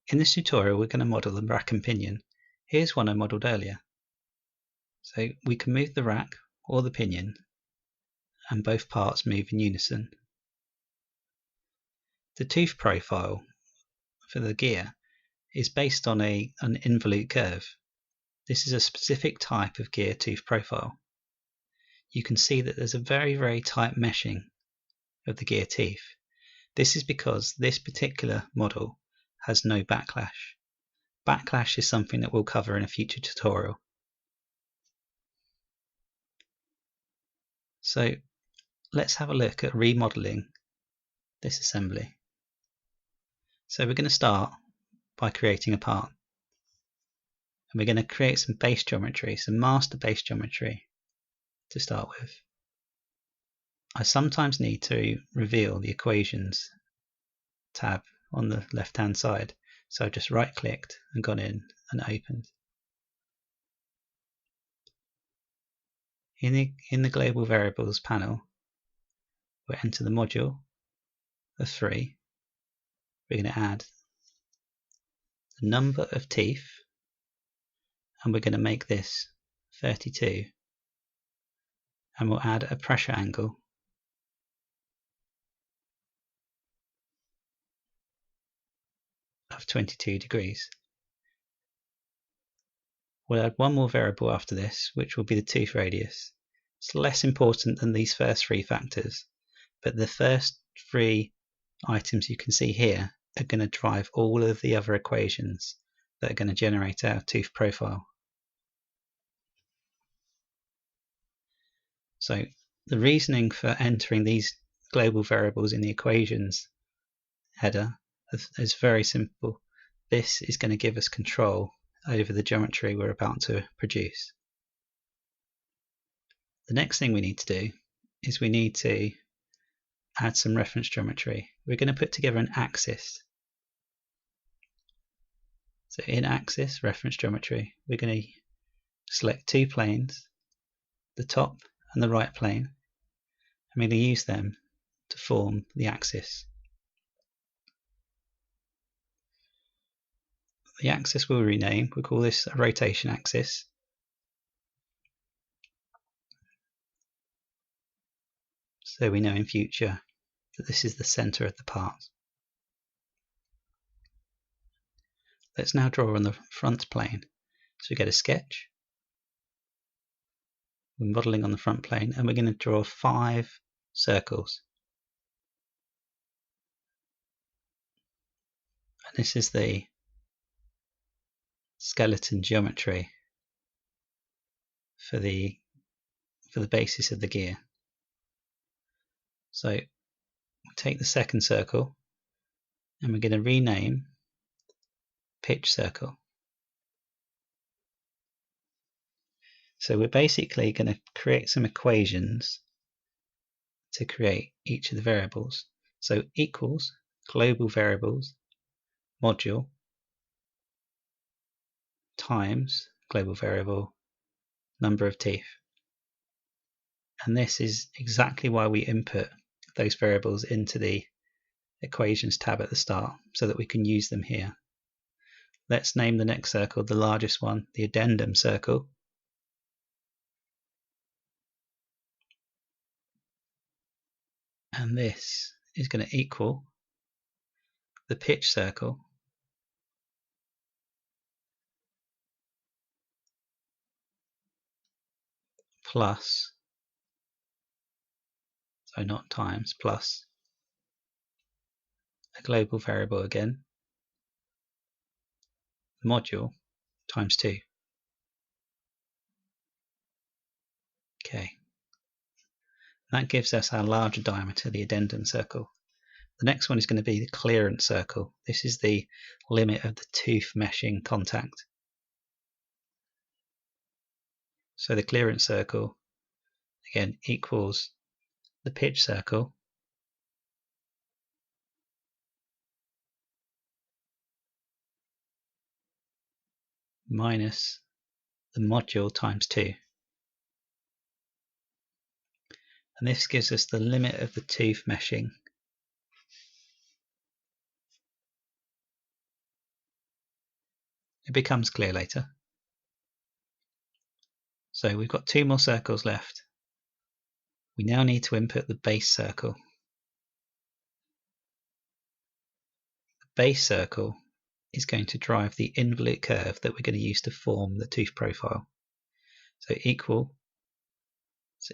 In this tutorial, we're going to model the rack and pinion. Here's one I modelled earlier. So we can move the rack or the pinion, and both parts move in unison. The tooth profile for the gear is based on an involute curve. This is a specific type of gear tooth profile. You can see that there's a very tight meshing of the gear teeth. This is because this particular model has no backlash. Backlash is something that we'll cover in a future tutorial. So let's have a look at remodeling this assembly. So we're going to start by creating a part. And we're going to create some base geometry, some master base geometry to start with. I sometimes need to reveal the equations tab on the left hand side. So I've just right clicked and gone in and opened. In the global variables panel, we'll enter the module of 3. We're going to add the number of teeth, and we're going to make this 32, and we'll add a pressure angle of 22 degrees. We'll add one more variable after this, which will be the tooth radius. It's less important than these first 3 factors, but the first 3 items you can see here are going to drive all of the other equations that are going to generate our tooth profile. So the reasoning for entering these global variables in the equations header is very simple. This is going to give us control over the geometry we're about to produce. The next thing we need to do is we need to add some reference geometry. We're going to put together an axis. So in axis reference geometry, we're going to select 2 planes, the top and the right plane, and we're going to use them to form the axis. The axis we'll rename. We'll call this a rotation axis. So we know in future that this is the center of the part. Let's now draw on the front plane. So we get a sketch. We're modeling on the front plane, and we're going to draw 5 circles. And this is the skeleton geometry for the basis of the gear. So we'll take the second circle and we're going to rename pitch circle. So we're basically going to create some equations to create each of the variables. So equals global variables module times global variable number of teeth. And this is exactly why we input those variables into the equations tab at the start, so that we can use them here. Let's name the next circle, the largest one, the addendum circle. And this is going to equal the pitch circle plus, so not times, plus a global variable again, module times 2. Okay, that gives us our larger diameter, the addendum circle. The next one is going to be the clearance circle. This is the limit of the tooth meshing contact. So the clearance circle again equals the pitch circle minus the module times 2. And this gives us the limit of the tooth meshing It becomes clear later. So we've got 2 more circles left. We now need to input the base circle. The base circle is going to drive the involute curve that we're going to use to form the tooth profile. So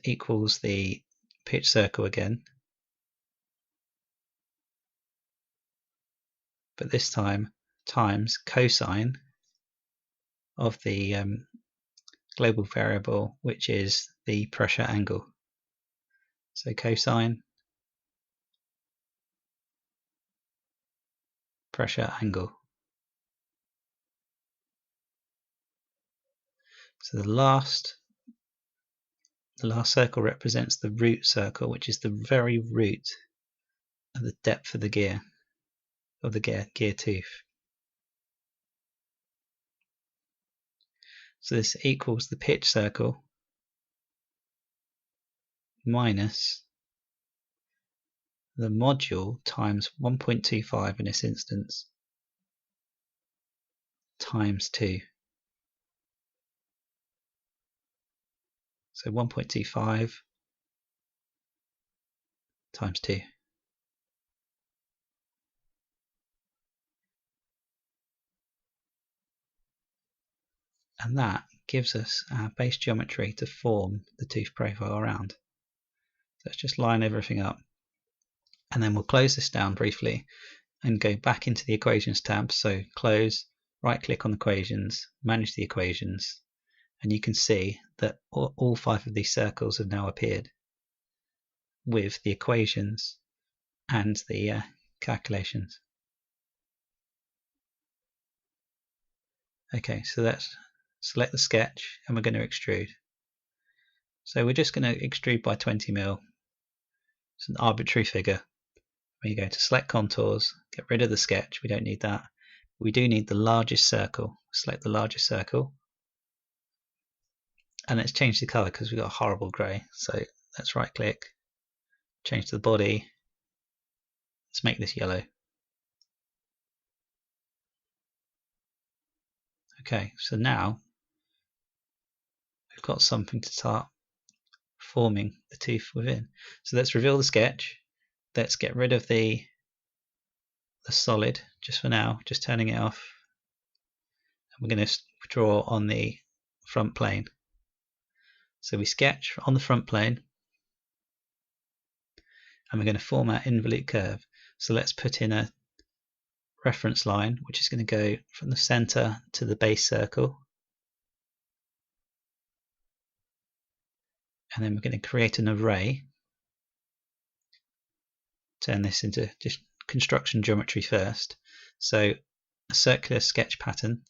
equals the pitch circle again, but this time times cosine of the global variable, which is the pressure angle. So cosine pressure angle. So the last circle represents the root circle, which is the very root of the depth of the gear, gear tooth. So this equals the pitch circle minus the module times 1.25 in this instance times 2. So 1.25 times 2. And that gives us our base geometry to form the tooth profile around. So let's just line everything up. And then we'll close this down briefly and go back into the equations tab. So close, right click on equations, manage the equations, and you can see that all 5 of these circles have now appeared with the equations and the calculations. Okay, so let's select the sketch and we're going to extrude. So we're just going to extrude by 20 mm. It's an arbitrary figure. We're going to select contours, get rid of the sketch, we don't need that. We do need the largest circle. Select the largest circle. And let's change the color because we've got a horrible grey. So let's right click, change to the body. Let's make this yellow. Okay, so now we've got something to start forming the tooth within. So let's reveal the sketch. Let's get rid of the solid just for now, just turning it off. And we're going to draw on the front plane. So we sketch on the front plane and we're going to form our involute curve. So let's put in a reference line, which is going to go from the center to the base circle. And then we're going to create an array. Turn this into just construction geometry first. So a circular sketch pattern.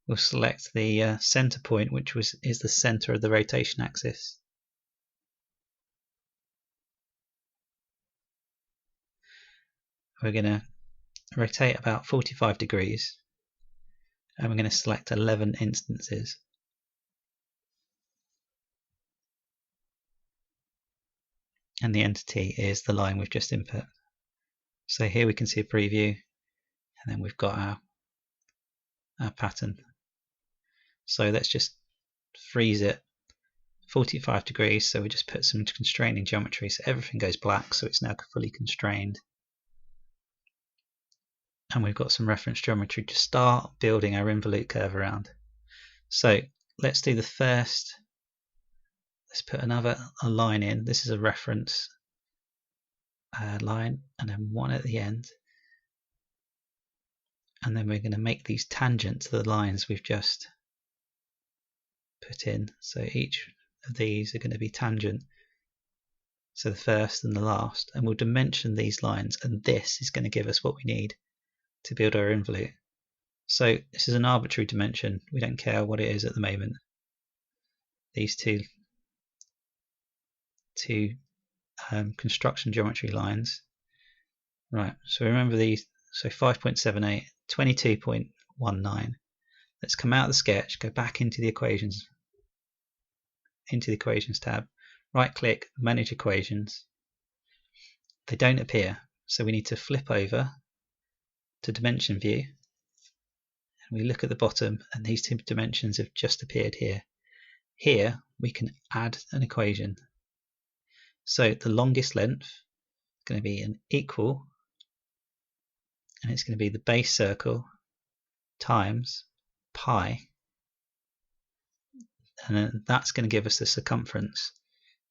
We'll select the center point, which is the center of the rotation axis. We're going to rotate about 45 degrees and we're going to select 11 instances. And the entity is the line we've just input. So here we can see a preview and then we've got our pattern. So let's just freeze it 45 degrees. So we just put some constraining geometry so everything goes black, so it's now fully constrained. And we've got some reference geometry to start building our involute curve around. So let's do the first. Let's put a line in. This is a reference line and then one at the end. And then we're going to make these tangent to the lines we've just put in. So each of these are going to be tangent. So the first and the last. And we'll dimension these lines. And this is going to give us what we need to build our involute. So this is an arbitrary dimension. We don't care what it is at the moment. These two construction geometry lines. Right, so remember these. So 5.78, 22.19. Let's come out of the sketch, go back into the equations tab, right click, manage equations. They don't appear, so we need to flip over to dimension view and we look at the bottom, and these two dimensions have just appeared here. Here we can add an equation. So the longest length is going to be an equal, and it's going to be the base circle times pi, and then that's going to give us the circumference.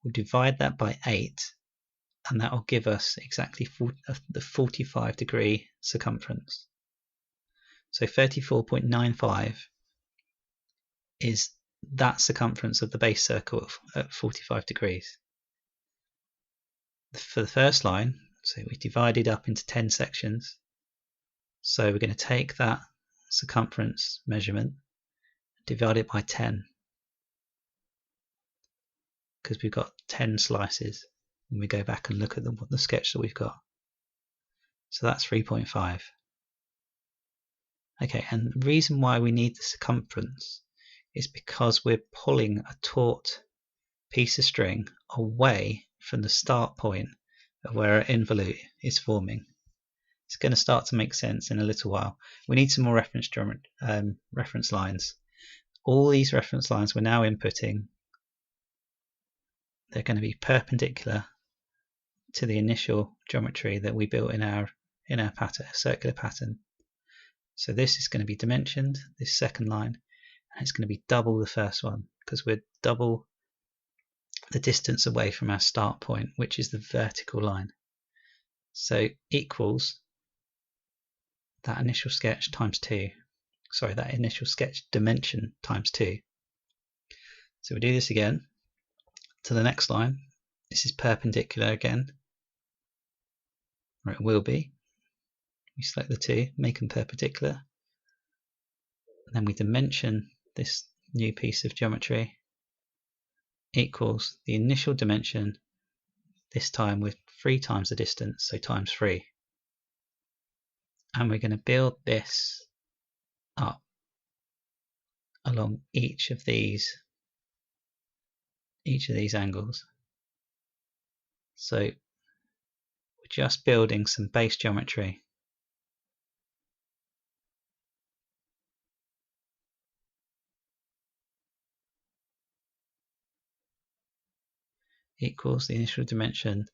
We'll divide that by 8, and that will give us exactly the 45-degree circumference. So 34.95 is that circumference of the base circle at 45 degrees. For the first line, so we divided up into 10 sections. So we're going to take that circumference measurement, divide it by 10, because we've got 10 slices when we go back and look at the sketch that we've got. So that's 3.5. Okay, and the reason why we need the circumference is because we're pulling a taut piece of string away from the start point of where our involute is forming. It's going to start to make sense in a little while. We need some more reference lines. All these reference lines we're now inputting, they're going to be perpendicular to the initial geometry that we built in our pattern, circular pattern. So this is going to be dimensioned, this second line, and it's going to be double the first one, because we're double the distance away from our start point, which is the vertical line. So equals that initial sketch times 2. Sorry, that initial sketch dimension times 2. So we do this again to the next line. This is perpendicular again, or it will be. We select the 2, make them perpendicular, and then we dimension this new piece of geometry equals the initial dimension, this time with 3 times the distance, so times 3. And we're going to build this up along each of these angles. So we're just building some base geometry. Equals the initial dimension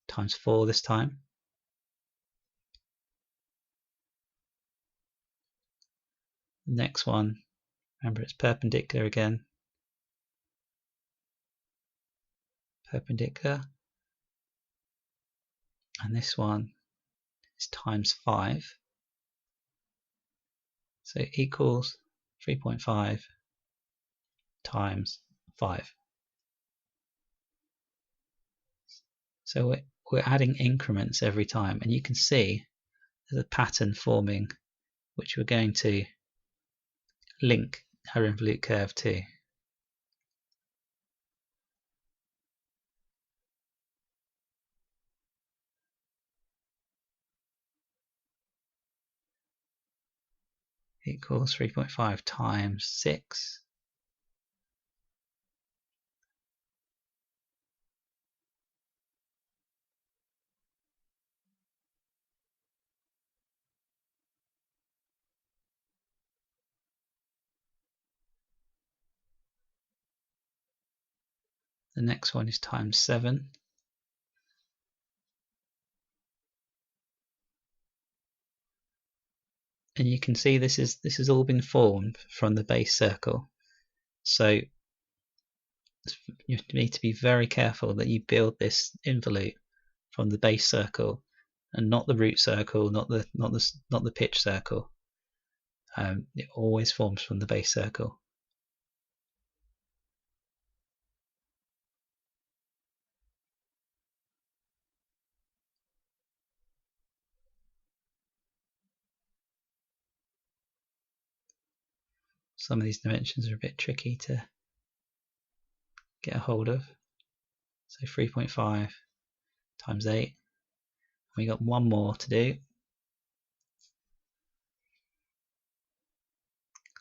times 4 this time. The next one, remember it's perpendicular again. Perpendicular. And this one is times 5. So equals 3.5 times 5. So we're adding increments every time, and you can see there's a pattern forming which we're going to link our involute curve to. Equals 3.5 times 6. The next one is times 7. And you can see this has all been formed from the base circle. So you need to be very careful that you build this involute from the base circle and not the root circle, not the pitch circle. It always forms from the base circle. Some of these dimensions are a bit tricky to get a hold of. So 3.5 times 8. We got one more to do.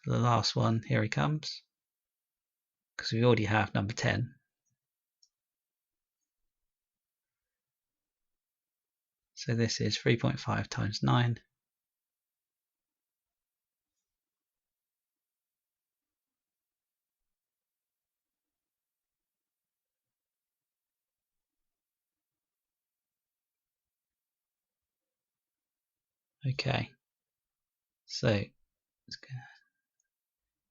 The last one, here he comes, because we already have number 10. So this is 3.5 times 9. Okay, so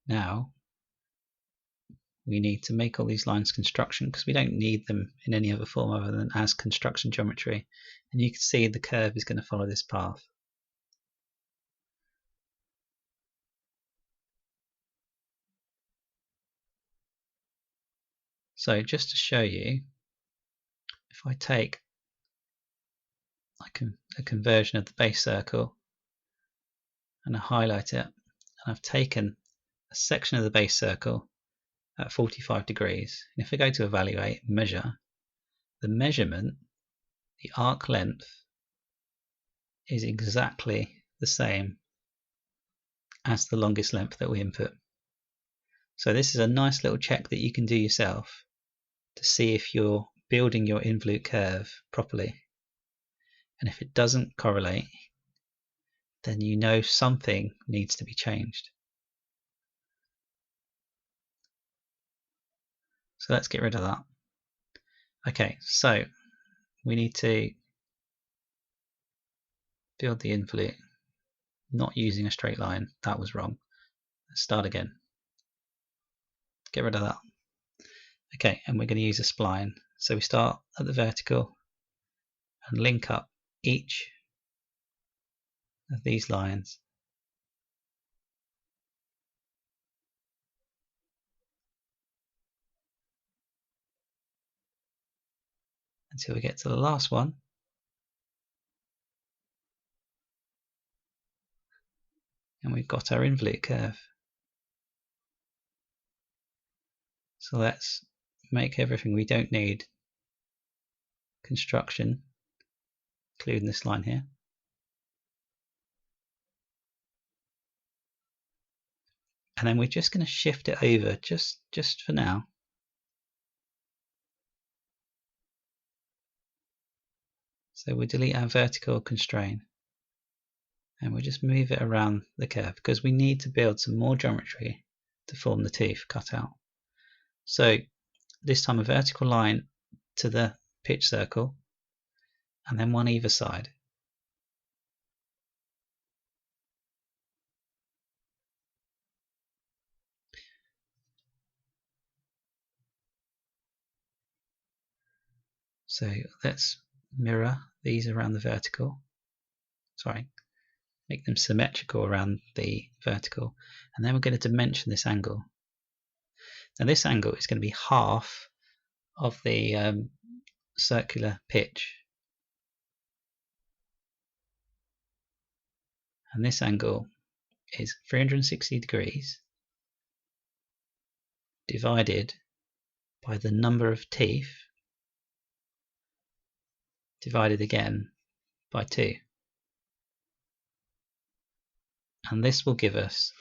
now we need to make all these lines construction because we don't need them in any other form other than as construction geometry. And you can see the curve is going to follow this path. So just to show you, if I take like a conversion of the base circle and I highlight it, and I've taken a section of the base circle at 45 degrees. And if I go to evaluate, measure, the measurement, the arc length, is exactly the same as the longest length that we input. So this is a nice little check that you can do yourself to see if you're building your involute curve properly. And if it doesn't correlate, then you know something needs to be changed. So let's get rid of that. Okay, so we need to build the involute, not using a straight line. That was wrong. Let's start again. Get rid of that. Okay, and we're going to use a spline. So we start at the vertical and link up each of these lines until we get to the last one. And we've got our involute curve. So let's make everything we don't need construction, including this line here. And then we're just going to shift it over just for now. So we delete our vertical constraint and we'll just move it around the curve because we need to build some more geometry to form the teeth cutout. So this time a vertical line to the pitch circle and then one either side. So let's mirror these around the vertical. Sorry, make them symmetrical around the vertical. And then we're going to dimension this angle. Now this angle is going to be half of the circular pitch. And this angle is 360 degrees divided by the number of teeth divided again by 2. And this will give us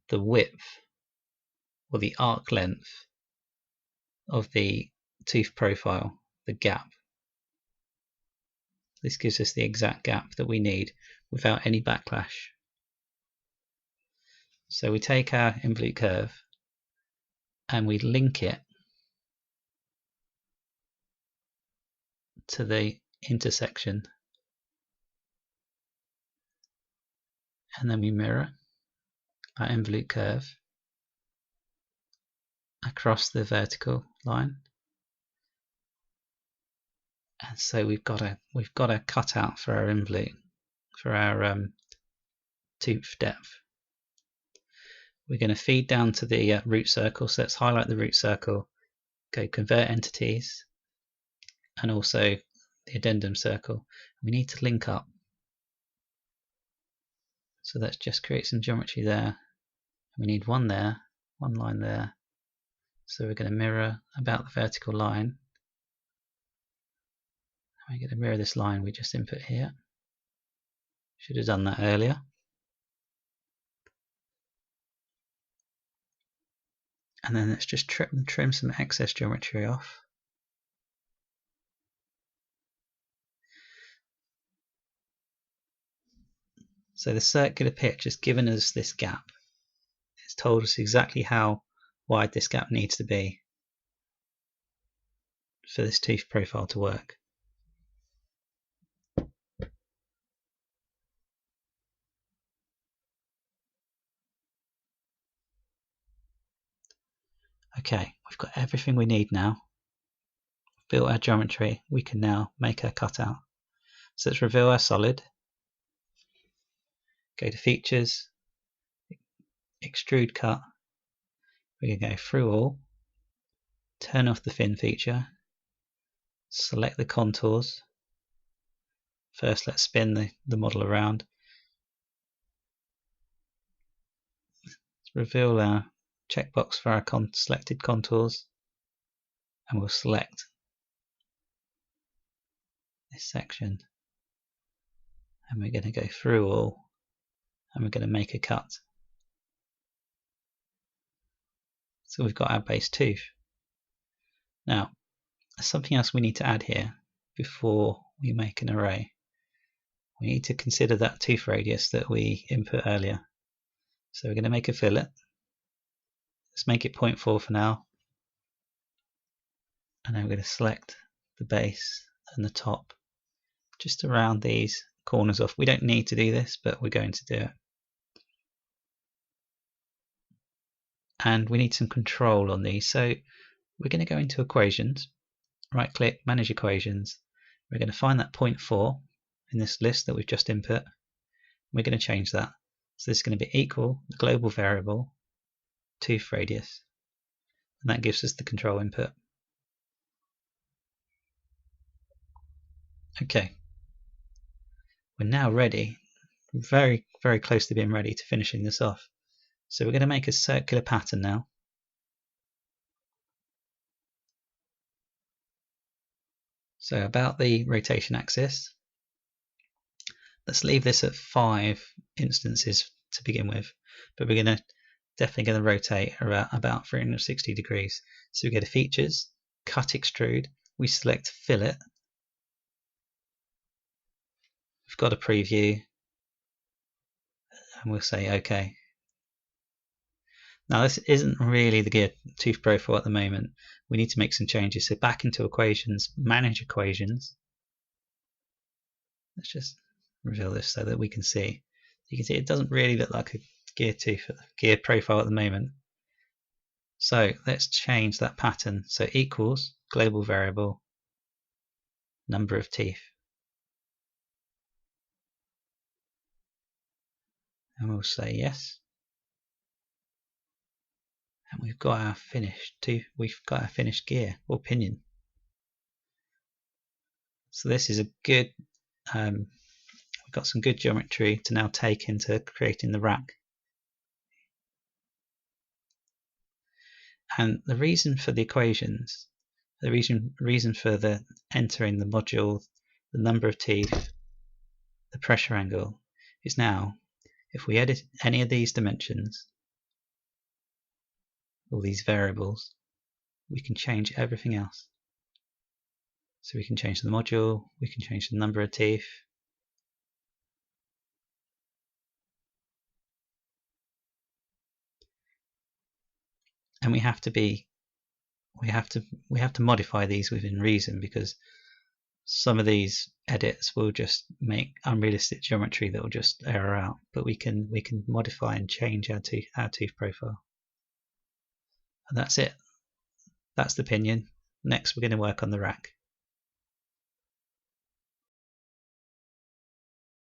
the width or the arc length of the tooth profile, the gap. This gives us the exact gap that we need without any backlash. So we take our involute curve and we link it to the intersection, and then we mirror our involute curve across the vertical line, and so we've got a cutout for our involute, for our tooth depth. We're going to feed down to the root circle, so let's highlight the root circle, go convert entities, and also the addendum circle. We need to link up. So let's just create some geometry there. We need one there, one line there. So we're going to mirror about the vertical line. We're going to mirror this line we just input here. Should have done that earlier. And then let's just trim some excess geometry off. So the circular pitch has given us this gap. It's told us exactly how wide this gap needs to be for this tooth profile to work. Okay, we've got everything we need now. Built our geometry, we can now make our cutout. So let's reveal our solid. Go to features, extrude cut. We can go through all, turn off the fin feature, select the contours. First, let's spin the model around. Let's reveal our checkbox for our selected contours, and we'll select this section. And we're going to go through all, and we're going to make a cut. So we've got our base tooth. Now, there's something else we need to add here before we make an array. We need to consider that tooth radius that we input earlier. So we're going to make a fillet. Let's make it 0.4 for now. And then we're going to select the base and the top just to round these corners off. We don't need to do this, but we're going to do it. And we need some control on these. So we're going to go into equations, right click, manage equations. We're going to find that 0.4 in this list that we've just input. We're going to change that. So this is going to be equal the global variable tooth radius. And that gives us the control input. Okay. We're now ready, very, very close to being ready to finishing this off. So we're going to make a circular pattern now. So about the rotation axis, let's leave this at 5 instances to begin with, but we're definitely going to rotate about 360 degrees. So we go to features, cut extrude, we select fillet. We've got a preview, and we'll say OK. Now this isn't really the gear tooth profile at the moment. We need to make some changes. So back into equations, manage equations. Let's just reveal this so that we can see. You can see it doesn't really look like a gear profile at the moment. So let's change that pattern. So equals global variable number of teeth. And we'll say yes. And we've got our finished gear or pinion. So this is a good, we've got some good geometry to now take into creating the rack. And the reason for the equations, the reason for the entering the module, the number of teeth, the pressure angle, is now if we edit any of these dimensions, all these variables, we can change everything else. So we can change the module, we can change the number of teeth. And we have to modify these within reason, because some of these edits will just make unrealistic geometry that will just error out. But we can modify and change our tooth profile. And that's it. That's the pinion. Next we're going to work on the rack.